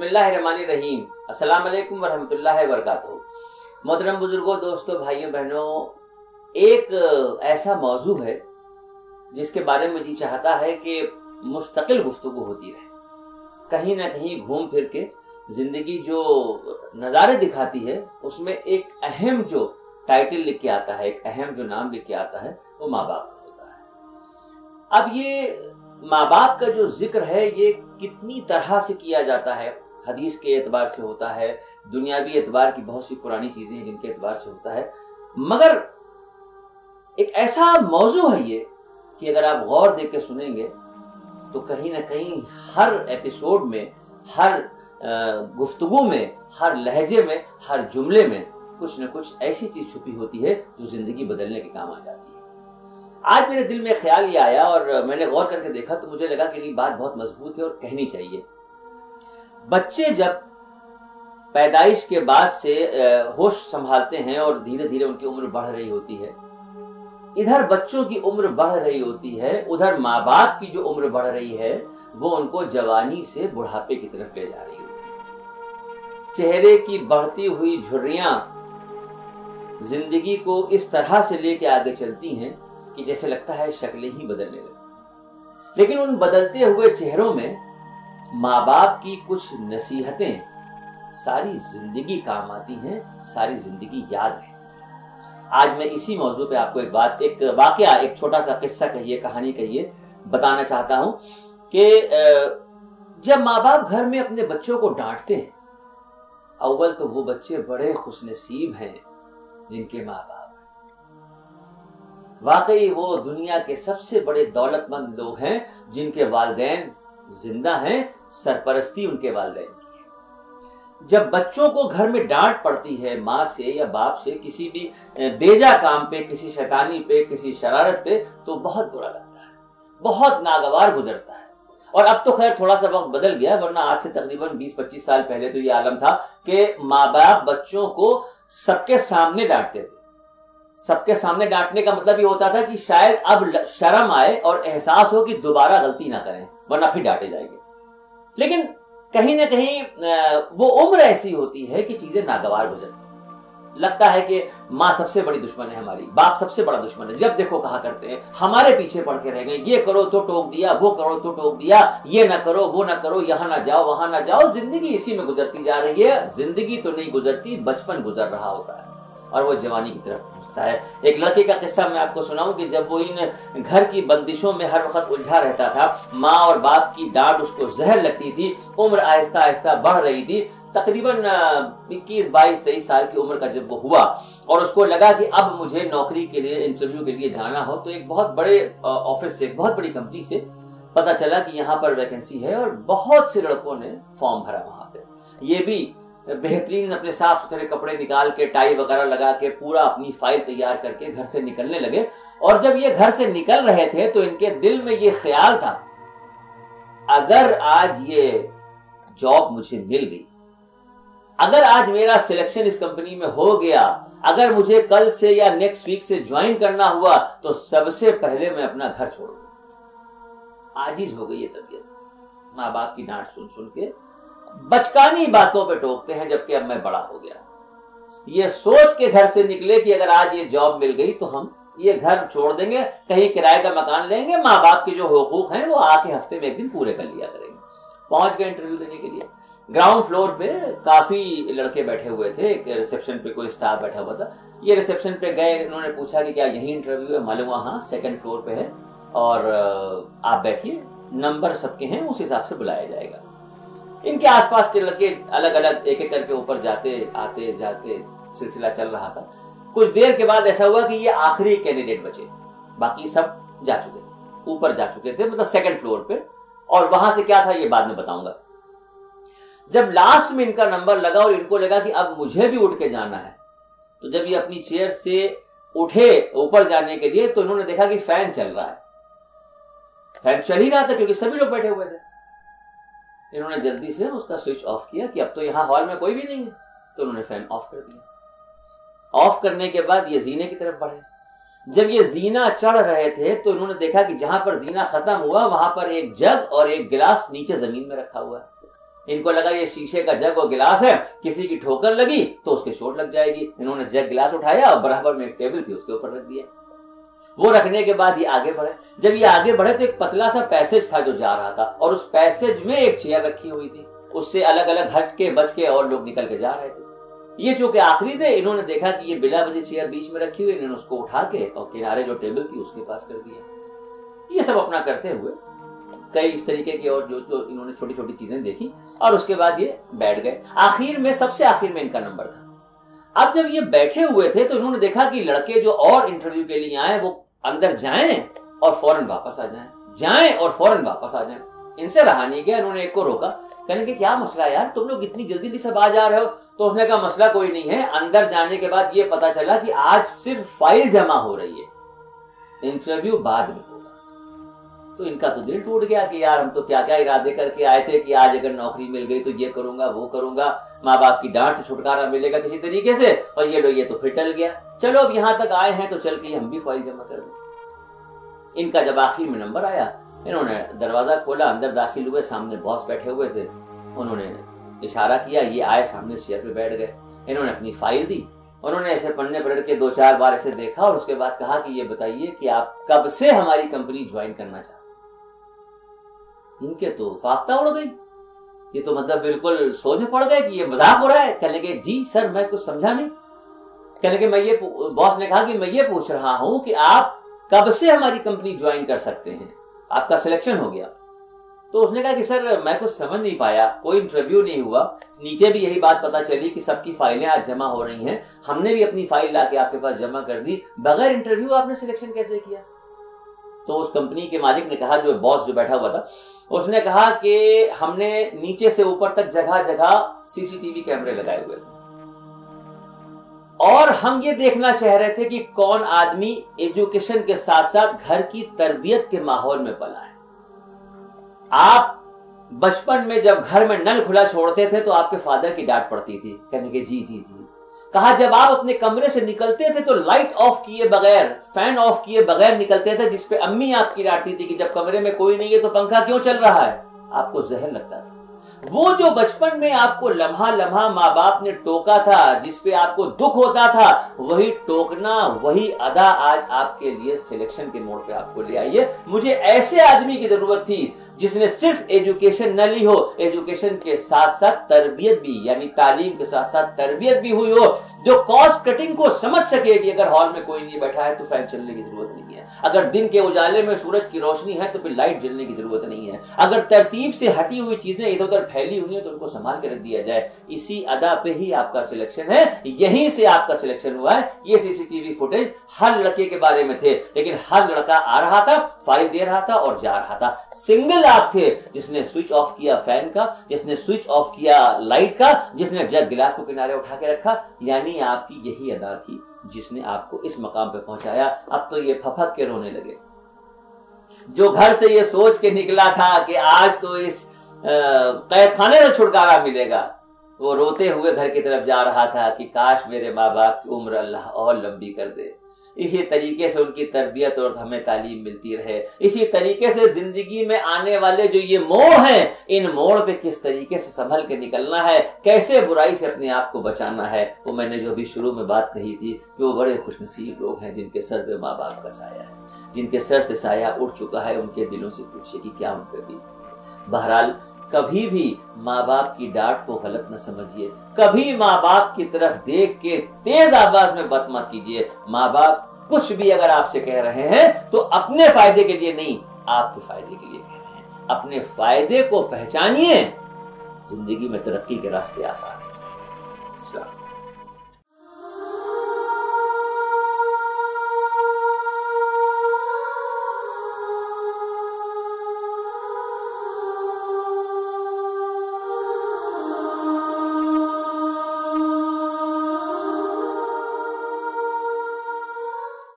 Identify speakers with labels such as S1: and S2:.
S1: बिस्मिल्लाहिर्रहमानिर्रहीम। अस्सलाम वालेकुम वरहमतुल्लाहि वबरकातुहू। मोहतरम बुजुर्गों, दोस्तों, भाइयों बहनों, एक ऐसा मौजू है जिसके बारे में जी चाहता है कि मुस्तकिल गुफ्तगू होती रहे, कहीं ना कहीं घूम फिर के जिंदगी जो नज़ारे दिखाती है उसमें एक अहम जो टाइटल लिख के आता है, एक अहम जो नाम लिख के आता है, वो माँ बाप का होता है। अब ये माँ बाप का जो जिक्र है ये कितनी तरह से किया जाता है, हदीस के एतबार से होता है, दुनियावी एतबार की बहुत सी पुरानी चीजें हैं जिनके एतबार से होता है, मगर एक ऐसा मौजू है ये कि अगर आप गौर दे के सुनेंगे तो कहीं ना कहीं हर एपिसोड में, हर गुफ्तगू में, हर लहजे में, हर जुमले में कुछ न कुछ ऐसी चीज छुपी होती है जो जिंदगी बदलने के काम आ जाती है। आज मेरे दिल में ख्याल ये आया और मैंने गौर करके देखा तो मुझे लगा कि ये बात बहुत मजबूत है और कहनी चाहिए। बच्चे जब पैदाइश के बाद से होश संभालते हैं और धीरे धीरे उनकी उम्र बढ़ रही होती है, इधर बच्चों की उम्र बढ़ रही होती है, उधर माँ बाप की जो उम्र बढ़ रही है वो उनको जवानी से बुढ़ापे की तरफ ले जा रही होती है। चेहरे की बढ़ती हुई झुर्रियां जिंदगी को इस तरह से लेके आगे चलती हैं कि जैसे लगता है शक्लें ही बदलने लगी। लेकिन उन बदलते हुए चेहरों में माँ बाप की कुछ नसीहतें सारी जिंदगी काम आती हैं, सारी जिंदगी याद रहती है। आज मैं इसी मौजू पे आपको एक बात, एक वाकया, एक छोटा सा किस्सा कहिए, कहानी कहिए, बताना चाहता हूं कि जब माँ बाप घर में अपने बच्चों को डांटते हैं, अव्वल तो वो बच्चे बड़े खुशनसीब हैं जिनके माँ बाप, वाकई वो दुनिया के सबसे बड़े दौलतमंद लोग हैं जिनके वालिदैन जिंदा हैं, सरपरस्ती उनके वालिदैन की है। जब बच्चों को घर में डांट पड़ती है माँ से या बाप से किसी भी बेजा काम पे, किसी शैतानी पे, किसी शरारत पे, तो बहुत बुरा लगता है, बहुत नागवार गुजरता है। और अब तो खैर थोड़ा सा वक्त बदल गया, वरना आज से तकरीबन 20-25 साल पहले तो ये आलम था कि माँ बाप बच्चों को सबके सामने डांटते थे। सबके सामने डांटने का मतलब ये होता था कि शायद अब शर्म आए और एहसास हो कि दोबारा गलती ना करें, वरना फिर डांटे जाएंगे। लेकिन कहीं ना कहीं वो उम्र ऐसी होती है कि चीजें नागवार गुजरती। लगता है कि माँ सबसे बड़ी दुश्मन है हमारी, बाप सबसे बड़ा दुश्मन है, जब देखो कहा करते हैं, हमारे पीछे पड़ के रह गए, ये करो तो टोक दिया, वो करो तो टोक दिया, ये ना करो, वो ना करो, यहाँ ना जाओ, वहां ना जाओ। जिंदगी इसी में गुजरती जा रही है। जिंदगी तो नहीं गुजरती, बचपन गुजर रहा होता है और वो जवानी की तरफ पहुंचता है। एक लड़के का किस्सा मैं आपको सुनाऊं कि जब वो इन घर की बंदिशों में हर वक्त उलझा रहता था, माँ और बाप की डांट उसको जहर लगती थी, उम्र आहिस्ता आहिस्ता बढ़ रही थी। तकरीबन 21-22-23 साल की उम्र का जब वो हुआ और उसको लगा कि अब मुझे नौकरी के लिए, इंटरव्यू के लिए जाना हो, तो एक बहुत बड़े ऑफिस से, बहुत बड़ी कंपनी से पता चला कि यहाँ पर वैकेंसी है और बहुत से लड़कों ने फॉर्म भरा वहां पे। ये भी बेहतरीन अपने साफ सुथरे कपड़े निकाल के, टाई वगैरह लगा के, पूरा अपनी फाइल तैयार करके घर से निकलने लगे। और जब ये घर से निकल रहे थे तो इनके दिल में ये ख्याल था, अगर आज ये जॉब मुझे मिल गई, अगर आज मेरा सिलेक्शन इस कंपनी में हो गया, अगर मुझे कल से या नेक्स्ट वीक से ज्वाइन करना हुआ, तो सबसे पहले मैं अपना घर छोड़ दूंगा। आजिज हो गई ये तबीयत माँ बाप की डांट सुन सुन के। बचकानी बातों पे टोकते हैं, जबकि अब मैं बड़ा हो गया। ये सोच के घर से निकले कि अगर आज ये जॉब मिल गई तो हम ये घर छोड़ देंगे, कहीं किराए का मकान लेंगे, माँ बाप के जो हुकूक हैं वो आके हफ्ते में एक दिन पूरे कर लिया करेंगे। पहुंच गए इंटरव्यू देने के लिए। ग्राउंड फ्लोर पे काफी लड़के बैठे हुए थे, एक रिसेप्शन पे कोई स्टाफ बैठा हुआ था। ये रिसेप्शन पे गए, इन्होंने पूछा कि क्या यही इंटरव्यू है? मालूम हुआ हाँ, सेकंड फ्लोर पे है और आप बैठिए, नंबर सबके हैं, उस हिसाब से बुलाया जाएगा। इनके आसपास के लड़के अलग अलग एक एक करके ऊपर जाते आते जाते सिलसिला चल रहा था। कुछ देर के बाद ऐसा हुआ कि ये आखिरी कैंडिडेट बचे, बाकी सब जा चुके, ऊपर जा चुके थे, मतलब सेकंड फ्लोर पे। और वहां से क्या था ये बाद में बताऊंगा। जब लास्ट में इनका नंबर लगा और इनको लगा कि अब मुझे भी उठ के जाना है, तो जब ये अपनी चेयर से उठे ऊपर जाने के लिए तो इन्होंने देखा कि फैन चल रहा है। फैन चल ही रहा था क्योंकि सभी लोग बैठे हुए थे। इन्होंने जल्दी से उसका स्विच ऑफ किया कि अब तो यहां हॉल में कोई भी नहीं है, तो उन्होंने फैन ऑफ कर दिया। ऑफ करने के बाद ये जीने की तरफ बढ़े। जब ये जीना चढ़ रहे थे तो इन्होंने देखा कि जहां पर जीना खत्म हुआ वहां पर एक जग और एक गिलास नीचे जमीन में रखा हुआ है। इनको लगा ये शीशे का जग और गिलास है, किसी की ठोकर लगी तो उसके चोट लग जाएगी। इन्होंने जग गिलास उठाया और बराबर में एक टेबल थी उसके ऊपर रख दिया। वो रखने के बाद ये आगे बढ़े। जब ये आगे बढ़े तो एक पतला सा पैसेज था जो जा रहा था, और उस पैसेज में एक चेयर रखी हुई थी। उससे अलग अलग हट के बच के और लोग निकल के जा रहे थे। ये जो कि आखिरी थे, इन्होंने देखा कि ये बिला वजह चेयर बीच में रखी हुई, इन्होंने उसको उठा के और किनारे जो टेबल थी उसके पास कर दिया। ये सब अपना करते हुए कई इस तरीके की और जो इन्होंने छोटी छोटी चीजें देखी, और उसके बाद ये बैठ गए। आखिर में, सबसे आखिर में इनका नंबर था। अब जब ये बैठे हुए थे तो इन्होंने देखा कि लड़के जो और इंटरव्यू के लिए आए वो अंदर जाएं और फौरन वापस आ जाएं, जाएं और फौरन वापस आ जाएं। इनसे रहा नहीं गया। इन्होंने एक को रोका, कहने के क्या मसला है यार, तुम लोग इतनी जल्दी सब आ जा रहे हो। तो उसने कहा मसला कोई नहीं है, अंदर जाने के बाद ये पता चला कि आज सिर्फ फाइल जमा हो रही है, इंटरव्यू बाद में होगा। तो इनका तो दिल टूट गया कि यार हम तो क्या क्या इरादे करके आए थे कि आज अगर नौकरी मिल गई तो ये करूंगा वो करूंगा, माँ बाप की डांट से छुटकारा मिलेगा किसी तरीके से, और ये तो फिर टल गया। चलो अब यहां तक आए हैं तो चल के हम भी फाइल जमा कर दें। इनका जब आखिर में नंबर आया, इन्होंने दरवाजा खोला, अंदर दाखिल हुए, सामने बॉस बैठे हुए थे। उन्होंने इशारा किया, ये आए, सामने चेयर पे बैठ गए। इन्होंने अपनी फाइल दी, उन्होंने ऐसे पन्ने पलट के 2-4 बार ऐसे देखा और उसके बाद कहा कि ये बताइए कि आप कब से हमारी कंपनी ज्वाइन करना चाहते। इनके तो फाख्ता उड़ गई। ये तो मतलब बिल्कुल सोच में पड़ गए कि ये मजाक हो रहा है। कहने लगे जी सर मैं कुछ समझा नहीं। कहने लगे बॉस ने कहा कि मैं ये पूछ रहा हूं कि आप कब से हमारी कंपनी ज्वाइन कर सकते हैं, आपका सिलेक्शन हो गया। तो उसने कहा कि सर मैं कुछ समझ नहीं पाया, कोई इंटरव्यू नहीं हुआ, नीचे भी यही बात पता चली कि सबकी फाइलें आज जमा हो रही हैं, हमने भी अपनी फाइल लाके आपके पास जमा कर दी, बगैर इंटरव्यू आपने सिलेक्शन कैसे किया। तो उस कंपनी के मालिक ने कहा, जो बॉस जो बैठा हुआ था, उसने कहा कि हमने नीचे से ऊपर तक जगह जगह सीसीटीवी कैमरे लगाए हुए थे और हम ये देखना चाह रहे थे कि कौन आदमी एजुकेशन के साथ साथ घर की तरबियत के माहौल में पला है। आप बचपन में जब घर में नल खुला छोड़ते थे तो आपके फादर की डांट पड़ती थी। कहने के जी जी जी। कहा जब आप अपने कमरे से निकलते थे तो लाइट ऑफ किए बगैर, फैन ऑफ किए बगैर निकलते थे, जिसपे अम्मी आपकी डांटती थी कि जब कमरे में कोई नहीं है तो पंखा क्यों चल रहा है, आपको जहर लगता था। वो जो बचपन में आपको लम्हा लम्हा माँ बाप ने टोका था, जिसपे आपको दुख होता था, वही टोकना, वही अदा आज आपके लिए सिलेक्शन के मोड़ पे आपको ले आई है। मुझे ऐसे आदमी की जरूरत थी जिसने सिर्फ एजुकेशन न ली हो, एजुकेशन के साथ साथ तरबियत भी, यानी तालीम के साथ साथ तरबियत भी हुई हो, जो कॉस्ट कटिंग को समझ सके कि अगर हॉल में कोई नहीं बैठा है तो फैन चलने की जरूरत नहीं है, अगर दिन के उजाले में सूरज की रोशनी है तो फिर लाइट जलने की जरूरत नहीं है, अगर तरतीब से हटी हुई चीजें इधर उधर फैली हुई है तो उनको संभाल के रख दिया जाए। इसी अदा पे ही आपका सिलेक्शन है, यहीं से आपका सिलेक्शन हुआ है। ये सीसीटीवी फुटेज हर लड़के के बारे में थे, लेकिन हर लड़का आ रहा था, फाइल दे रहा था और जा रहा था। सिंगल आप थे जिसने स्विच ऑफ किया फैन का, जिसने स्विच ऑफ किया लाइट का, जिसने जग गिलास को किनारे उठा के रखा। यानी आपकी यही अदा थी जिसने आपको इस मकाम पे पहुंचाया। अब तो ये फफक के रोने लगे। जो घर से ये सोच के निकला था कि आज तो इस कैद खाने से छुटकारा मिलेगा, वो रोते हुए घर की तरफ जा रहा था कि काश मेरे माँ बाप की उम्र अल्लाह और लंबी कर दे। इसी तरीके से उनकी तरबियत और हमें तालीम मिलती रहे। इसी तरीके से जिंदगी में आने वाले जो ये मोड़ हैं, इन मोड़ पे किस तरीके से संभल के निकलना है, कैसे बुराई से अपने आप को बचाना है। वो मैंने जो अभी शुरू में बात कही थी कि वो बड़े खुशनसीब लोग हैं जिनके सर पे माँ बाप का साया है, जिनके सर से साया उठ चुका है। उनके दिलों से पूछिए कि क्या उन पे बीती है। बहरहाल कभी भी माँ बाप की डांट को गलत न समझिए, कभी माँ बाप की तरफ देख के तेज आवाज में बात मत कीजिए। माँ बाप कुछ भी अगर आपसे कह रहे हैं तो अपने फायदे के लिए नहीं, आपके फायदे के लिए कह रहे हैं। अपने फायदे को पहचानिए, जिंदगी में तरक्की के रास्ते आसान हैं।